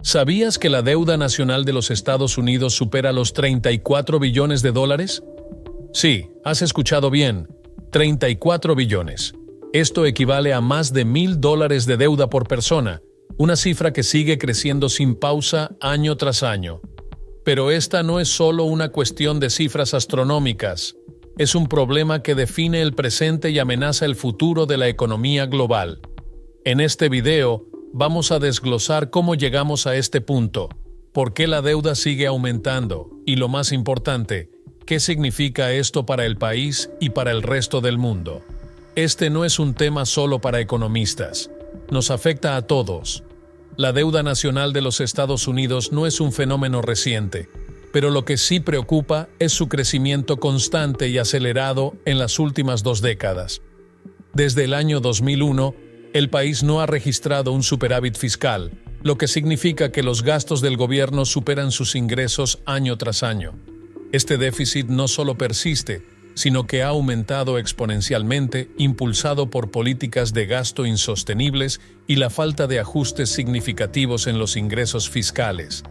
¿Sabías que la deuda nacional de los Estados Unidos supera los 34 billones de dólares? Sí, has escuchado bien, 34 billones. Esto equivale a más de $1,000 de deuda por persona, una cifra que sigue creciendo sin pausa año tras año. Pero esta no es solo una cuestión de cifras astronómicas, es un problema que define el presente y amenaza el futuro de la economía global. En este video, vamos a desglosar cómo llegamos a este punto, por qué la deuda sigue aumentando y, lo más importante, qué significa esto para el país y para el resto del mundo. Este no es un tema solo para economistas, nos afecta a todos. La deuda nacional de los Estados Unidos no es un fenómeno reciente, pero lo que sí preocupa es su crecimiento constante y acelerado en las últimas 2 décadas. Desde el año 2001, el país no ha registrado un superávit fiscal, lo que significa que los gastos del gobierno superan sus ingresos año tras año. Este déficit no solo persiste, sino que ha aumentado exponencialmente, impulsado por políticas de gasto insostenibles y la falta de ajustes significativos en los ingresos fiscales.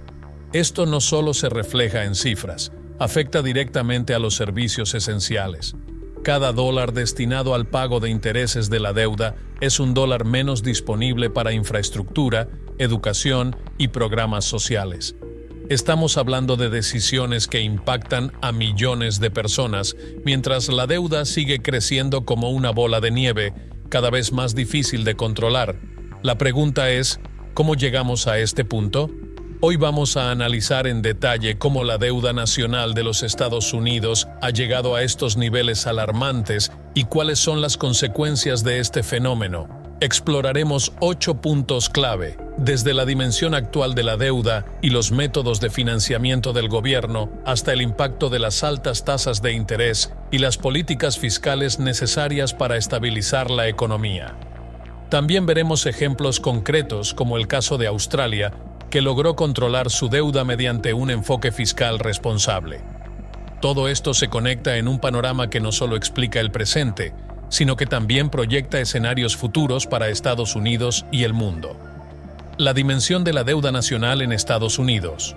Esto no solo se refleja en cifras, afecta directamente a los servicios esenciales. Cada dólar destinado al pago de intereses de la deuda es un dólar menos disponible para infraestructura, educación y programas sociales. Estamos hablando de decisiones que impactan a millones de personas, mientras la deuda sigue creciendo como una bola de nieve, cada vez más difícil de controlar. La pregunta es, ¿cómo llegamos a este punto? Hoy vamos a analizar en detalle cómo la deuda nacional de los Estados Unidos ha llegado a estos niveles alarmantes y cuáles son las consecuencias de este fenómeno. Exploraremos 8 puntos clave, desde la dimensión actual de la deuda y los métodos de financiamiento del gobierno hasta el impacto de las altas tasas de interés y las políticas fiscales necesarias para estabilizar la economía. También veremos ejemplos concretos como el caso de Australia, que logró controlar su deuda mediante un enfoque fiscal responsable. Todo esto se conecta en un panorama que no solo explica el presente, sino que también proyecta escenarios futuros para Estados Unidos y el mundo. La dimensión de la deuda nacional en Estados Unidos.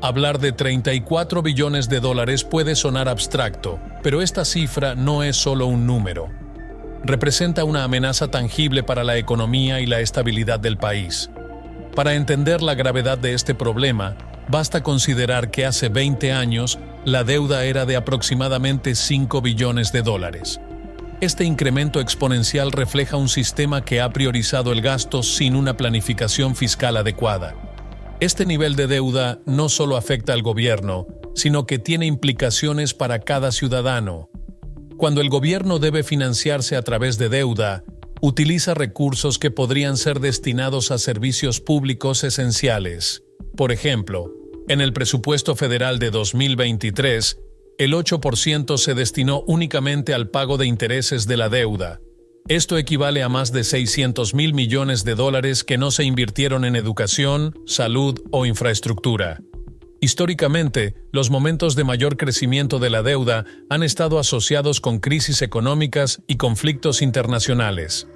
Hablar de 34 billones de dólares puede sonar abstracto, pero esta cifra no es solo un número. Representa una amenaza tangible para la economía y la estabilidad del país. Para entender la gravedad de este problema, basta considerar que hace 20 años la deuda era de aproximadamente 5 billones de dólares. Este incremento exponencial refleja un sistema que ha priorizado el gasto sin una planificación fiscal adecuada. Este nivel de deuda no solo afecta al gobierno, sino que tiene implicaciones para cada ciudadano. Cuando el gobierno debe financiarse a través de deuda, utiliza recursos que podrían ser destinados a servicios públicos esenciales. Por ejemplo, en el presupuesto federal de 2023, el 8% se destinó únicamente al pago de intereses de la deuda. Esto equivale a más de $600,000 millones que no se invirtieron en educación, salud o infraestructura. Históricamente, los momentos de mayor crecimiento de la deuda han estado asociados con crisis económicas y conflictos internacionales.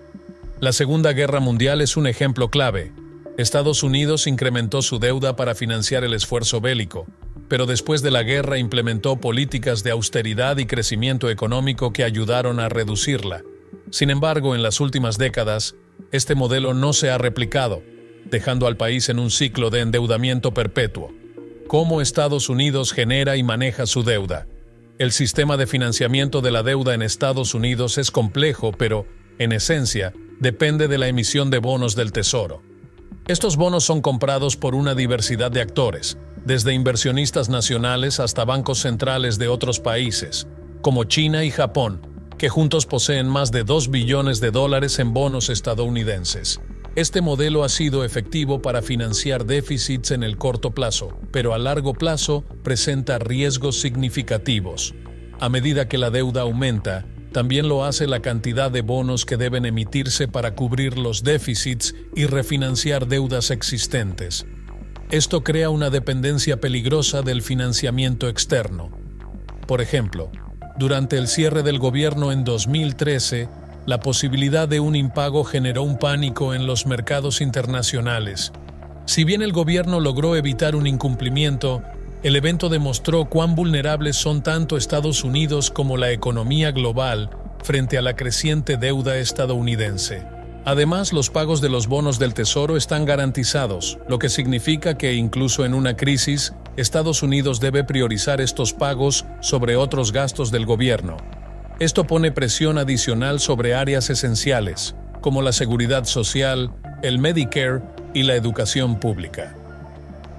La Segunda Guerra Mundial es un ejemplo clave. Estados Unidos incrementó su deuda para financiar el esfuerzo bélico, pero después de la guerra implementó políticas de austeridad y crecimiento económico que ayudaron a reducirla. Sin embargo, en las últimas décadas, este modelo no se ha replicado, dejando al país en un ciclo de endeudamiento perpetuo. ¿Cómo Estados Unidos genera y maneja su deuda? El sistema de financiamiento de la deuda en Estados Unidos es complejo, pero, en esencia, depende de la emisión de bonos del Tesoro. Estos bonos son comprados por una diversidad de actores, desde inversionistas nacionales hasta bancos centrales de otros países, como China y Japón, que juntos poseen más de $2 billones en bonos estadounidenses. Este modelo ha sido efectivo para financiar déficits en el corto plazo, pero a largo plazo presenta riesgos significativos. A medida que la deuda aumenta, también lo hace la cantidad de bonos que deben emitirse para cubrir los déficits y refinanciar deudas existentes. Esto crea una dependencia peligrosa del financiamiento externo. Por ejemplo, durante el cierre del gobierno en 2013, la posibilidad de un impago generó un pánico en los mercados internacionales. Si bien el gobierno logró evitar un incumplimiento, el evento demostró cuán vulnerables son tanto Estados Unidos como la economía global frente a la creciente deuda estadounidense. Además, los pagos de los bonos del Tesoro están garantizados, lo que significa que incluso en una crisis, Estados Unidos debe priorizar estos pagos sobre otros gastos del gobierno. Esto pone presión adicional sobre áreas esenciales, como la seguridad social, el Medicare y la educación pública.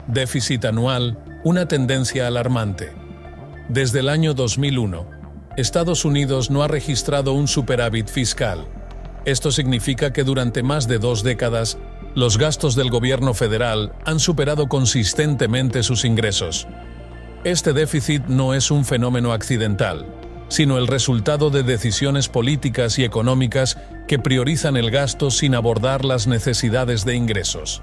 Déficit anual, una tendencia alarmante. Desde el año 2001, Estados Unidos no ha registrado un superávit fiscal. Esto significa que durante más de 2 décadas, los gastos del gobierno federal han superado consistentemente sus ingresos. Este déficit no es un fenómeno accidental, sino el resultado de decisiones políticas y económicas que priorizan el gasto sin abordar las necesidades de ingresos.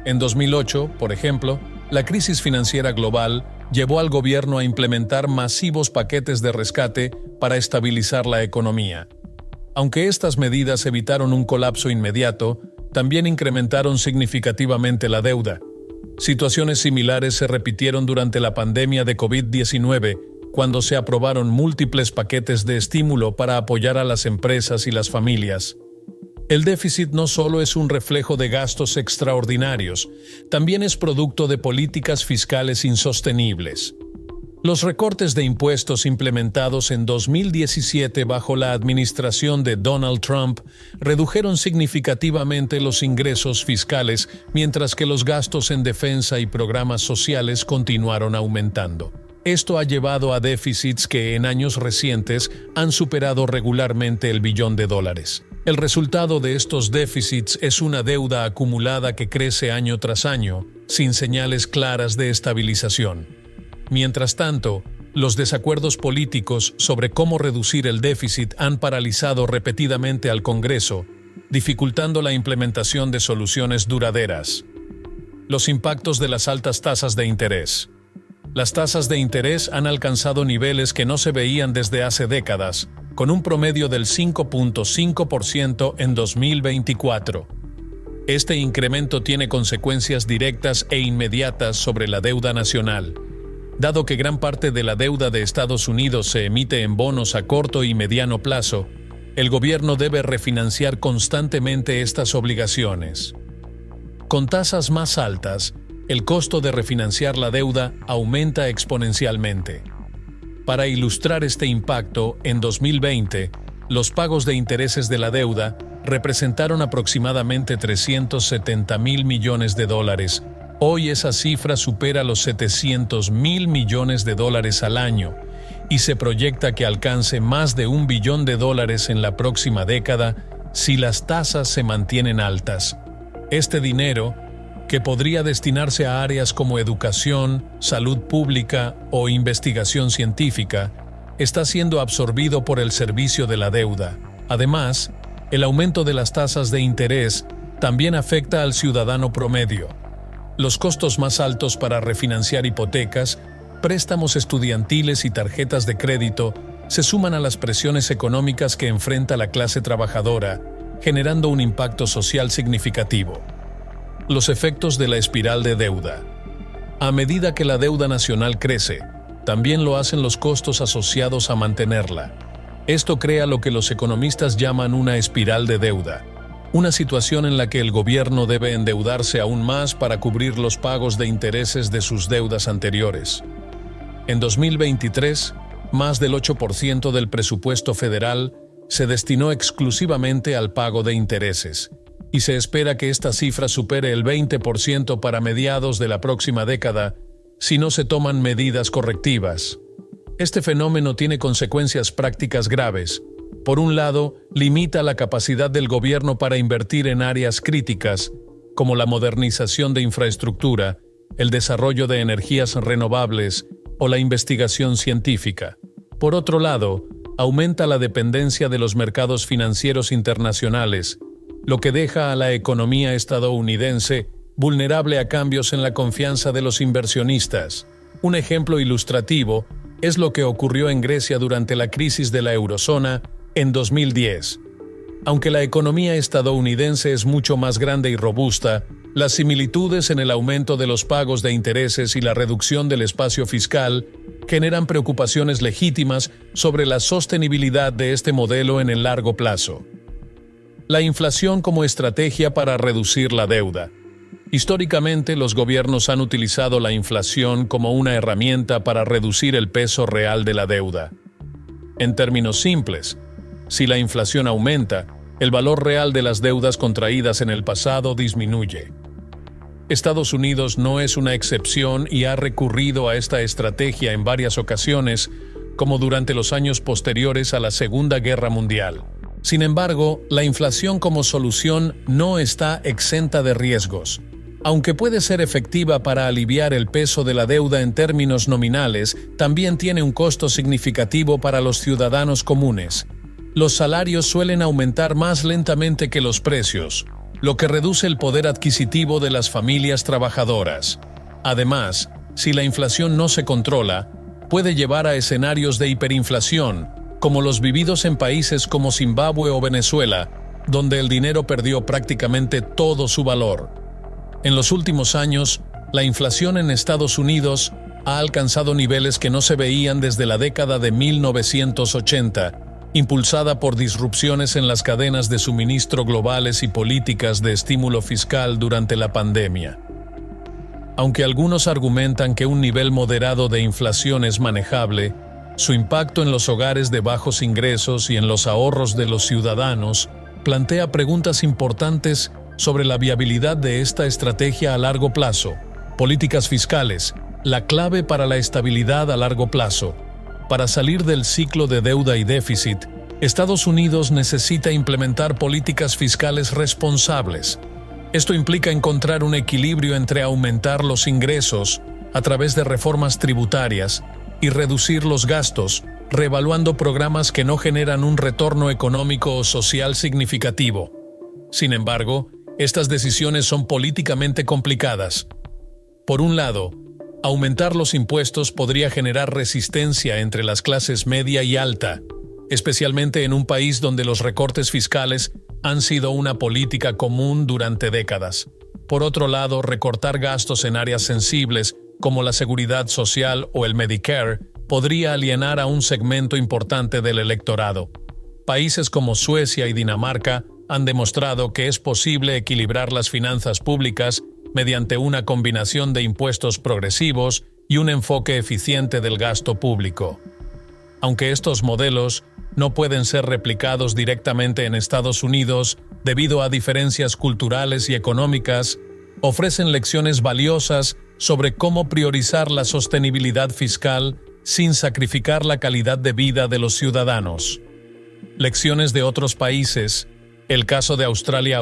En 2008, por ejemplo, la crisis financiera global llevó al gobierno a implementar masivos paquetes de rescate para estabilizar la economía. Aunque estas medidas evitaron un colapso inmediato, también incrementaron significativamente la deuda. Situaciones similares se repitieron durante la pandemia de COVID-19, cuando se aprobaron múltiples paquetes de estímulo para apoyar a las empresas y las familias. El déficit no solo es un reflejo de gastos extraordinarios, también es producto de políticas fiscales insostenibles. Los recortes de impuestos implementados en 2017 bajo la administración de Donald Trump redujeron significativamente los ingresos fiscales, mientras que los gastos en defensa y programas sociales continuaron aumentando. Esto ha llevado a déficits que en años recientes han superado regularmente el $1 billón. El resultado de estos déficits es una deuda acumulada que crece año tras año, sin señales claras de estabilización. Mientras tanto, los desacuerdos políticos sobre cómo reducir el déficit han paralizado repetidamente al Congreso, dificultando la implementación de soluciones duraderas. Los impactos de las altas tasas de interés. Las tasas de interés han alcanzado niveles que no se veían desde hace décadas, con un promedio del 5.5% en 2024. Este incremento tiene consecuencias directas e inmediatas sobre la deuda nacional. Dado que gran parte de la deuda de Estados Unidos se emite en bonos a corto y mediano plazo, el gobierno debe refinanciar constantemente estas obligaciones. Con tasas más altas, el costo de refinanciar la deuda aumenta exponencialmente. Para ilustrar este impacto, en 2020, los pagos de intereses de la deuda representaron aproximadamente $370.000 millones. Hoy esa cifra supera los $700.000 millones al año y se proyecta que alcance más de $1 billón en la próxima década si las tasas se mantienen altas. Este dinero, que podría destinarse a áreas como educación, salud pública o investigación científica, está siendo absorbido por el servicio de la deuda. Además, el aumento de las tasas de interés también afecta al ciudadano promedio. Los costos más altos para refinanciar hipotecas, préstamos estudiantiles y tarjetas de crédito se suman a las presiones económicas que enfrenta la clase trabajadora, generando un impacto social significativo. Los efectos de la espiral de deuda. A medida que la deuda nacional crece, también lo hacen los costos asociados a mantenerla. Esto crea lo que los economistas llaman una espiral de deuda, una situación en la que el gobierno debe endeudarse aún más para cubrir los pagos de intereses de sus deudas anteriores. En 2023, más del 8% del presupuesto federal se destinó exclusivamente al pago de intereses, y se espera que esta cifra supere el 20% para mediados de la próxima década si no se toman medidas correctivas. Este fenómeno tiene consecuencias prácticas graves. Por un lado, limita la capacidad del gobierno para invertir en áreas críticas, como la modernización de infraestructura, el desarrollo de energías renovables o la investigación científica. Por otro lado, aumenta la dependencia de los mercados financieros internacionales, lo que deja a la economía estadounidense vulnerable a cambios en la confianza de los inversionistas. Un ejemplo ilustrativo es lo que ocurrió en Grecia durante la crisis de la eurozona en 2010. Aunque la economía estadounidense es mucho más grande y robusta, las similitudes en el aumento de los pagos de intereses y la reducción del espacio fiscal generan preocupaciones legítimas sobre la sostenibilidad de este modelo en el largo plazo. La inflación como estrategia para reducir la deuda. Históricamente, los gobiernos han utilizado la inflación como una herramienta para reducir el peso real de la deuda. En términos simples, si la inflación aumenta, el valor real de las deudas contraídas en el pasado disminuye. Estados Unidos no es una excepción y ha recurrido a esta estrategia en varias ocasiones, como durante los años posteriores a la Segunda Guerra Mundial. Sin embargo, la inflación como solución no está exenta de riesgos. Aunque puede ser efectiva para aliviar el peso de la deuda en términos nominales, también tiene un costo significativo para los ciudadanos comunes. Los salarios suelen aumentar más lentamente que los precios, lo que reduce el poder adquisitivo de las familias trabajadoras. Además, si la inflación no se controla, puede llevar a escenarios de hiperinflación, como los vividos en países como Zimbabue o Venezuela, donde el dinero perdió prácticamente todo su valor. En los últimos años, la inflación en Estados Unidos ha alcanzado niveles que no se veían desde la década de 1980, impulsada por disrupciones en las cadenas de suministro globales y políticas de estímulo fiscal durante la pandemia. Aunque algunos argumentan que un nivel moderado de inflación es manejable, su impacto en los hogares de bajos ingresos y en los ahorros de los ciudadanos plantea preguntas importantes sobre la viabilidad de esta estrategia a largo plazo. Políticas fiscales, la clave para la estabilidad a largo plazo. Para salir del ciclo de deuda y déficit, Estados Unidos necesita implementar políticas fiscales responsables. Esto implica encontrar un equilibrio entre aumentar los ingresos a través de reformas tributarias y reducir los gastos, reevaluando programas que no generan un retorno económico o social significativo. Sin embargo, estas decisiones son políticamente complicadas. Por un lado, aumentar los impuestos podría generar resistencia entre las clases media y alta, especialmente en un país donde los recortes fiscales han sido una política común durante décadas. Por otro lado, recortar gastos en áreas sensibles, como la seguridad social o el Medicare, podría alienar a un segmento importante del electorado. Países como Suecia y Dinamarca han demostrado que es posible equilibrar las finanzas públicas mediante una combinación de impuestos progresivos y un enfoque eficiente del gasto público. Aunque estos modelos no pueden ser replicados directamente en Estados Unidos debido a diferencias culturales y económicas, ofrecen lecciones valiosas sobre cómo priorizar la sostenibilidad fiscal sin sacrificar la calidad de vida de los ciudadanos. Lecciones de otros países. El caso de Australia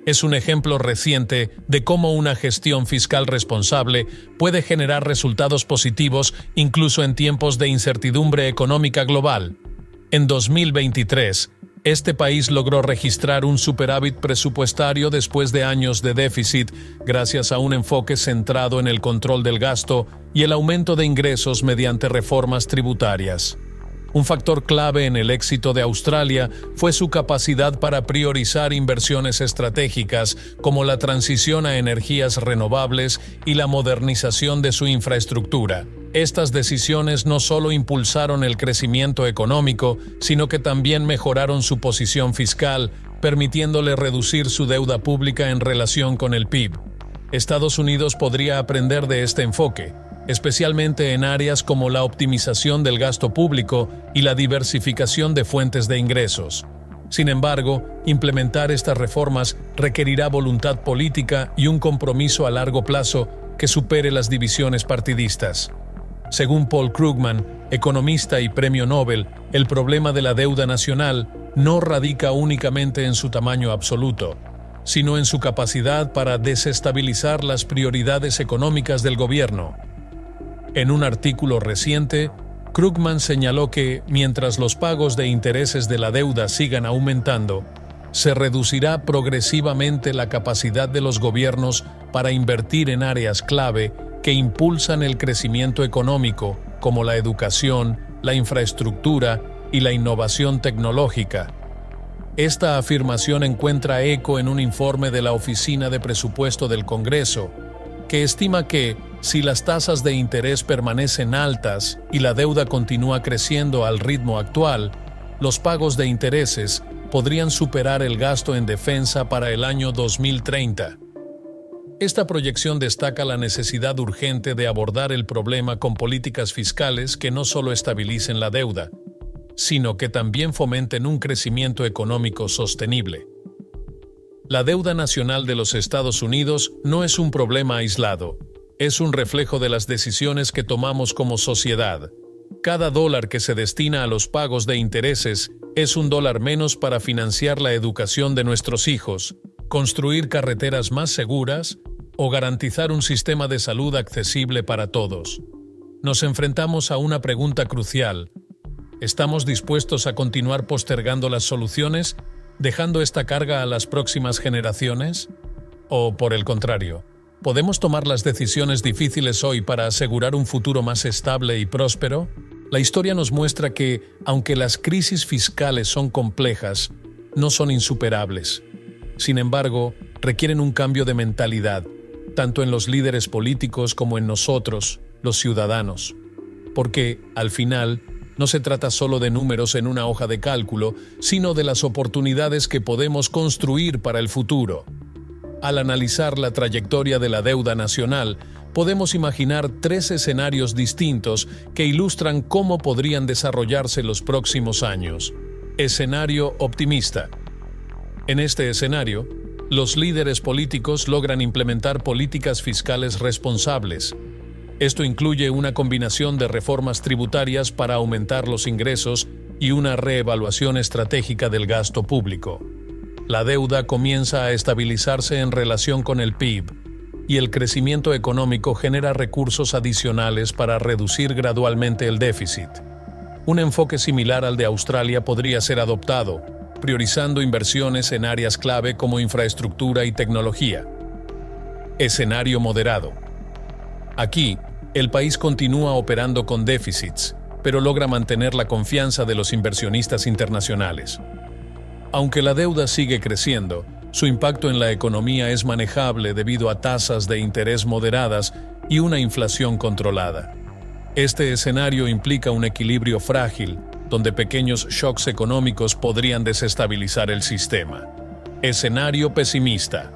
es un ejemplo reciente de cómo una gestión fiscal responsable puede generar resultados positivos incluso en tiempos de incertidumbre económica global. En 2023, este país logró registrar un superávit presupuestario después de años de déficit gracias a un enfoque centrado en el control del gasto y el aumento de ingresos mediante reformas tributarias. Un factor clave en el éxito de Australia fue su capacidad para priorizar inversiones estratégicas como la transición a energías renovables y la modernización de su infraestructura. Estas decisiones no solo impulsaron el crecimiento económico, sino que también mejoraron su posición fiscal, permitiéndole reducir su deuda pública en relación con el PIB. Estados Unidos podría aprender de este enfoque, especialmente en áreas como la optimización del gasto público y la diversificación de fuentes de ingresos. Sin embargo, implementar estas reformas requerirá voluntad política y un compromiso a largo plazo que supere las divisiones partidistas. Según Paul Krugman, economista y premio Nobel, el problema de la deuda nacional no radica únicamente en su tamaño absoluto, sino en su capacidad para desestabilizar las prioridades económicas del gobierno. En un artículo reciente, Krugman señaló que, mientras los pagos de intereses de la deuda sigan aumentando, se reducirá progresivamente la capacidad de los gobiernos para invertir en áreas clave que impulsan el crecimiento económico, como la educación, la infraestructura y la innovación tecnológica. Esta afirmación encuentra eco en un informe de la Oficina de Presupuesto del Congreso, que estima que, si las tasas de interés permanecen altas y la deuda continúa creciendo al ritmo actual, los pagos de intereses podrían superar el gasto en defensa para el año 2030. Esta proyección destaca la necesidad urgente de abordar el problema con políticas fiscales que no solo estabilicen la deuda, sino que también fomenten un crecimiento económico sostenible. La deuda nacional de los Estados Unidos no es un problema aislado, es un reflejo de las decisiones que tomamos como sociedad. Cada dólar que se destina a los pagos de intereses es un dólar menos para financiar la educación de nuestros hijos, construir carreteras más seguras o garantizar un sistema de salud accesible para todos. Nos enfrentamos a una pregunta crucial. ¿Estamos dispuestos a continuar postergando las soluciones, dejando esta carga a las próximas generaciones? ¿O, por el contrario, podemos tomar las decisiones difíciles hoy para asegurar un futuro más estable y próspero? La historia nos muestra que, aunque las crisis fiscales son complejas, no son insuperables. Sin embargo, requieren un cambio de mentalidad, tanto en los líderes políticos como en nosotros, los ciudadanos. Porque, al final, no se trata solo de números en una hoja de cálculo, sino de las oportunidades que podemos construir para el futuro. Al analizar la trayectoria de la deuda nacional, podemos imaginar 3 escenarios distintos que ilustran cómo podrían desarrollarse los próximos años. Escenario optimista. En este escenario, los líderes políticos logran implementar políticas fiscales responsables. Esto incluye una combinación de reformas tributarias para aumentar los ingresos y una reevaluación estratégica del gasto público. La deuda comienza a estabilizarse en relación con el PIB, y el crecimiento económico genera recursos adicionales para reducir gradualmente el déficit. Un enfoque similar al de Australia podría ser adoptado, priorizando inversiones en áreas clave como infraestructura y tecnología. Escenario moderado. Aquí, el país continúa operando con déficits, pero logra mantener la confianza de los inversionistas internacionales. Aunque la deuda sigue creciendo, su impacto en la economía es manejable debido a tasas de interés moderadas y una inflación controlada. Este escenario implica un equilibrio frágil, donde pequeños shocks económicos podrían desestabilizar el sistema. Escenario pesimista.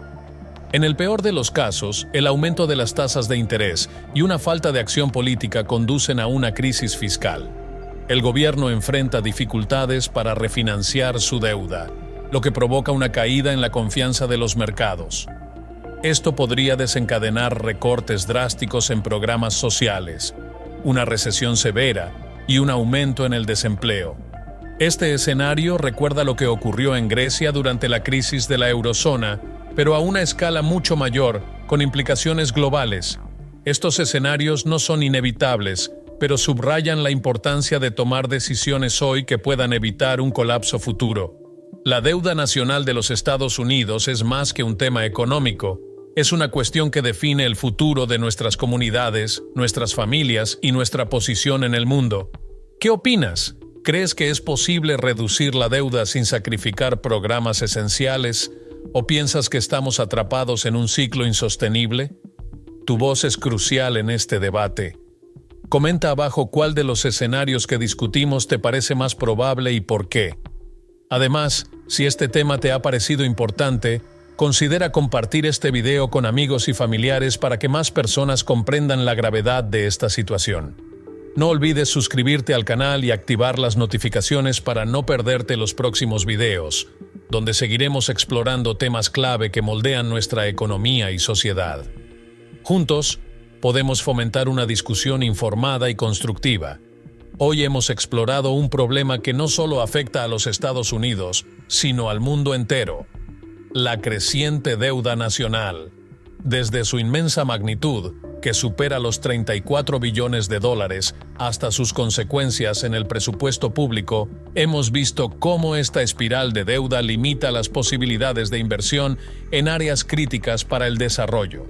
En el peor de los casos, el aumento de las tasas de interés y una falta de acción política conducen a una crisis fiscal. El gobierno enfrenta dificultades para refinanciar su deuda, lo que provoca una caída en la confianza de los mercados. Esto podría desencadenar recortes drásticos en programas sociales, una recesión severa y un aumento en el desempleo. Este escenario recuerda lo que ocurrió en Grecia durante la crisis de la eurozona, pero a una escala mucho mayor, con implicaciones globales. Estos escenarios no son inevitables, pero subrayan la importancia de tomar decisiones hoy que puedan evitar un colapso futuro. La deuda nacional de los Estados Unidos es más que un tema económico. Es una cuestión que define el futuro de nuestras comunidades, nuestras familias y nuestra posición en el mundo. ¿Qué opinas? ¿Crees que es posible reducir la deuda sin sacrificar programas esenciales? ¿O piensas que estamos atrapados en un ciclo insostenible? Tu voz es crucial en este debate. Comenta abajo cuál de los escenarios que discutimos te parece más probable y por qué. Además, si este tema te ha parecido importante, considera compartir este video con amigos y familiares para que más personas comprendan la gravedad de esta situación. No olvides suscribirte al canal y activar las notificaciones para no perderte los próximos videos, donde seguiremos explorando temas clave que moldean nuestra economía y sociedad. Juntos, podemos fomentar una discusión informada y constructiva. Hoy hemos explorado un problema que no solo afecta a los Estados Unidos, sino al mundo entero: la creciente deuda nacional. Desde su inmensa magnitud, que supera los 34 billones de dólares, hasta sus consecuencias en el presupuesto público, hemos visto cómo esta espiral de deuda limita las posibilidades de inversión en áreas críticas para el desarrollo.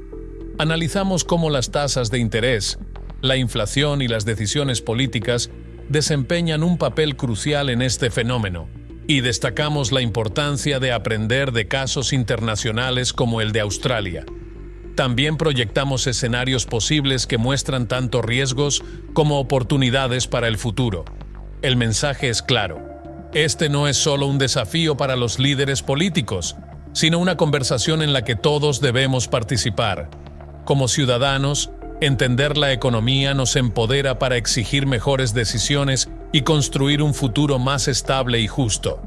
Analizamos cómo las tasas de interés, la inflación y las decisiones políticas desempeñan un papel crucial en este fenómeno. Y destacamos la importancia de aprender de casos internacionales como el de Australia. También proyectamos escenarios posibles que muestran tanto riesgos como oportunidades para el futuro. El mensaje es claro. Este no es solo un desafío para los líderes políticos, sino una conversación en la que todos debemos participar. Como ciudadanos, entender la economía nos empodera para exigir mejores decisiones y construir un futuro más estable y justo.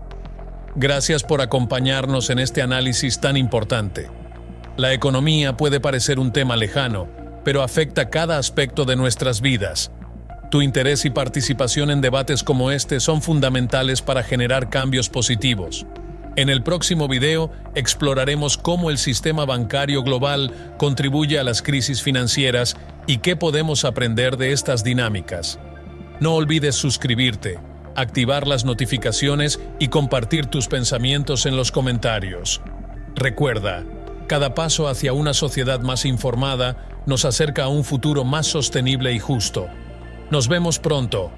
Gracias por acompañarnos en este análisis tan importante. La economía puede parecer un tema lejano, pero afecta cada aspecto de nuestras vidas. Tu interés y participación en debates como este son fundamentales para generar cambios positivos. En el próximo video exploraremos cómo el sistema bancario global contribuye a las crisis financieras y qué podemos aprender de estas dinámicas. No olvides suscribirte, activar las notificaciones y compartir tus pensamientos en los comentarios. Recuerda, cada paso hacia una sociedad más informada nos acerca a un futuro más sostenible y justo. Nos vemos pronto.